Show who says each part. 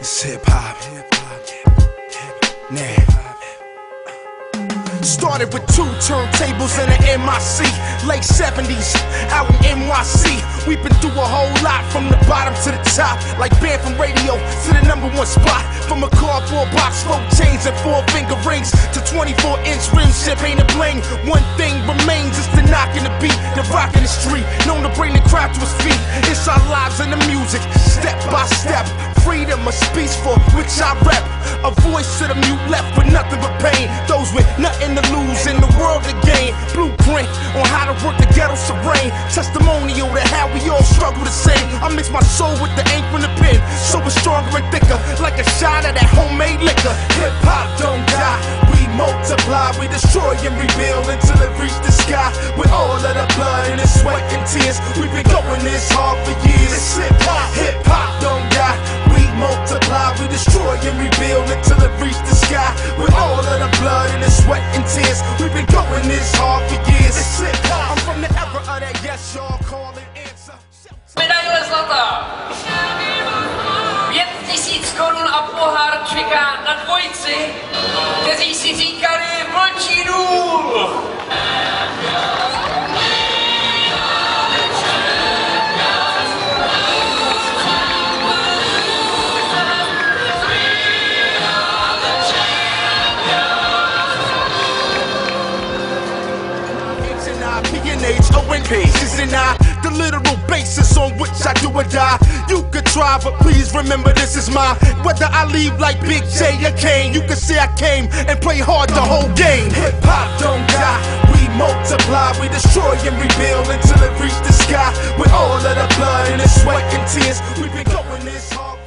Speaker 1: It's hip hop. Nah. Started with 2 turntables and an MIC. Late 70s, out in NYC. We've been through a whole lot, from the bottom to the top. Like banned from radio to the #1 spot. From a cardboard box, 4 chains and 4-finger rings, to 24-inch rims, champagne and bling. One thing remains, it's the knocking the beat, the rocking the street. Known to bring the crowd to his feet. It's our lives and the music, step by step. Freedom of speech for which I rep. A voice to the mute, left with nothing but pain. Those with nothing to lose, in the world to gain. Blueprint on how to work the ghetto serene. Testimonial to how we all struggle the same. I mix my soul with the ink from the pen, so it's stronger and thicker, like a shot of that homemade liquor. Hip hop don't die, we multiply, we destroy and rebuild until it reach the sky. With all of the blood and the sweat and tears, we've been going this hard for years. It's hip hop, hip hop don't die. Multiply, we destroy and rebuild until it reach the sky. With all of the blood and the sweat and tears, we've been going this hard for years. I'm from the era of that yes, y'all call and answer.
Speaker 2: Medaile zlata. 5000 korun a pohár čeká na dvojici, kteří si říkali Vlčí důl.
Speaker 1: Is in the literal basis on which I do or die. You could try, but please remember this is mine. Whether I leave like Big J or Kane, you can say I came and play hard the whole game. Hip hop don't die, we multiply, we destroy and rebuild until it reach the sky. With all of the blood and the sweat and tears, we've been going this hard.